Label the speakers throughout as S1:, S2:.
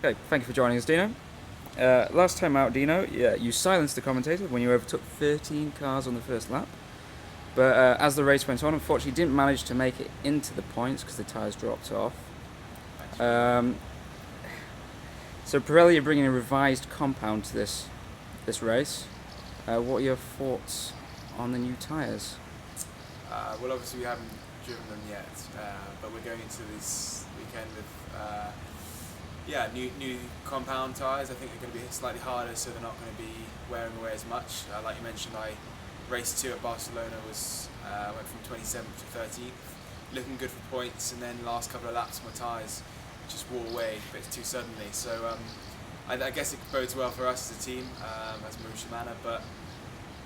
S1: Okay, thank you for joining us, Dino. Last time out, Dino, yeah, you silenced the commentator when you overtook 13 cars on the first lap. But as the race went on, unfortunately, didn't manage to make it into the points because the tyres dropped off.
S2: Thanks.
S1: So Pirelli are bringing a revised compound to this race. What are your thoughts on the new tyres?
S2: Well, obviously we haven't driven them yet, but we're going into this weekend with new compound tyres. I think they're going to be slightly harder, so they're not going to be wearing away as much. Like you mentioned, race 2 at Barcelona went from 27th to 13th, looking good for points, and then last couple of laps my tyres just wore away a bit too suddenly. So I guess it bodes well for us as a team, as Marussia Manor, but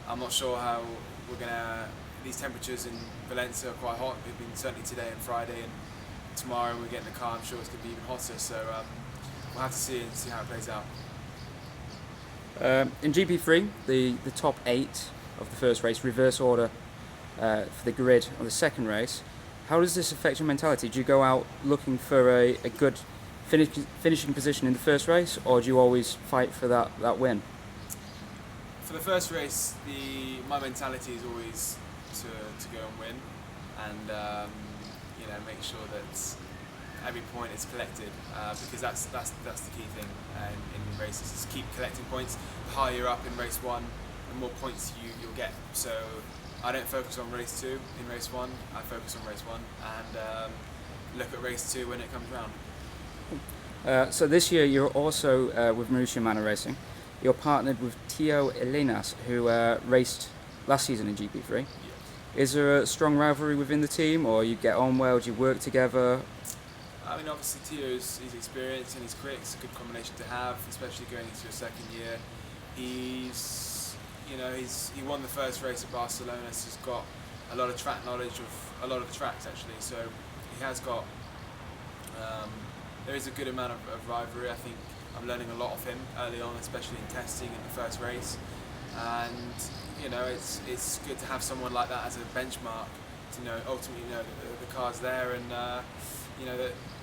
S2: I'm not sure how we're gonna. These temperatures in Valencia are quite hot. They've been certainly today and Friday, and tomorrow we get in the car. I'm sure it's gonna be even hotter. So we'll have to see how it plays out.
S1: In GP3, the top 8 of the first race, reverse order for the grid on the second race. How does this affect your mentality? Do you go out looking for a good finishing position in the first race, or do you always fight for that win?
S2: For the first race, my mentality is always to go and win, and make sure that every point is collected, because that's the key thing in races, is keep collecting points. The higher you're up in race 1, the more points you'll get. So I don't focus on race 2 in race 1, I focus on race 1 and look at race 2 when it comes round.
S1: So this year you're also with Marussia Manor Racing. You're partnered with Tio Elenas, who raced last season in GP3.
S2: Yes.
S1: Is there a strong rivalry within the team, or you get on well? Do you work together?
S2: I mean, obviously Tio's experienced and he's quick. It's a good combination to have, especially going into your second year. He won the first race at Barcelona, so he's got a lot of track knowledge of a lot of the tracks actually. So he has got. There is a good amount of rivalry. I think I'm learning a lot of him early on, especially in testing in the first race. And it's good to have someone like that as a benchmark to ultimately know that the car's there, and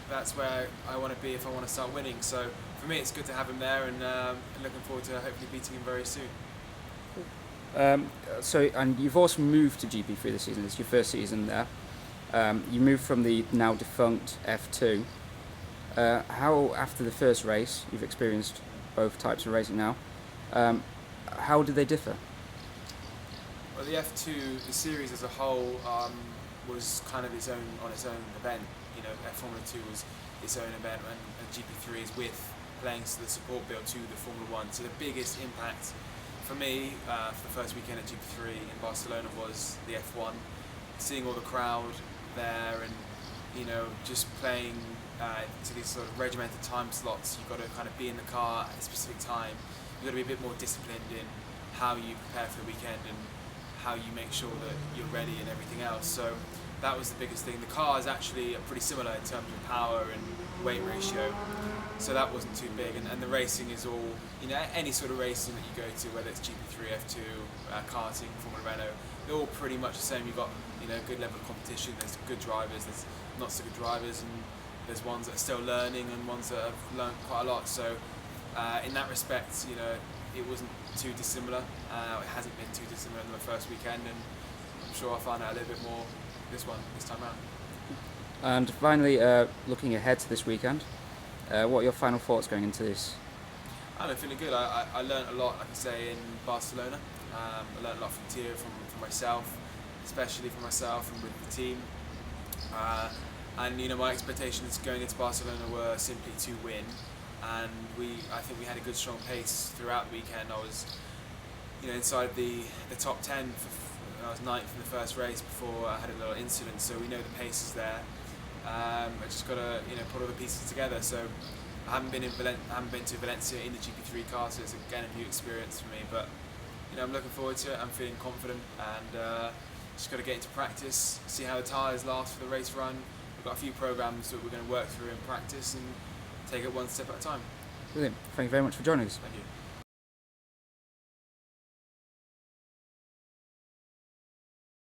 S2: that's where I want to be if I want to start winning. So for me, it's good to have him there, and looking forward to hopefully beating him very soon.
S1: And you've also moved to GP3 this season. It's your first season there. You moved from the now defunct F2. How, after the first race, you've experienced both types of racing now, how do they differ?
S2: Well, the F2, the series as a whole, was kind of its own event. Formula 2 was its own event, and GP3 is with playing the support build to the Formula 1. So the biggest impact for me for the first weekend at GP3 in Barcelona was the F1, seeing all the crowd there, and just playing to these sort of regimented time slots. You've got to kind of be in the car at a specific time. You've got to be a bit more disciplined in how you prepare for the weekend and how you make sure that you're ready and everything else. So that was the biggest thing. The cars actually are pretty similar in terms of power and weight ratio, so that wasn't too big. And the racing is all, any sort of racing that you go to, whether it's GP3, F2, karting, Formula Renault, they're all pretty much the same. You've got a good level of competition. There's good drivers, there's not so good drivers, and there's ones that are still learning and ones that have learned quite a lot. So in that respect, it wasn't too dissimilar. It hasn't been too dissimilar in the first weekend, and I'm sure I'll find out a little bit more this time around.
S1: And finally, looking ahead to this weekend, what are your final thoughts going into this?
S2: I'm feeling good. I learned a lot, like I say, in Barcelona. I learned a lot from Tio, from myself, especially from myself and with the team. And my expectations going into Barcelona were simply to win, and I think we had a good strong pace throughout the weekend. I was inside the top 10 I was 9th in the first race before I had a little incident, so we know the pace is there. I just got to put all the pieces together. So I haven't been to Valencia in the GP3 car, so it's again a new experience for me, but I'm looking forward to it. I'm feeling confident, and just got to get into practice, see how the tyres last for the race run. We've got a few programs that we're going to work through in practice and take it one step at a time.
S1: Brilliant. Thank you very much for joining us.
S2: Thank you.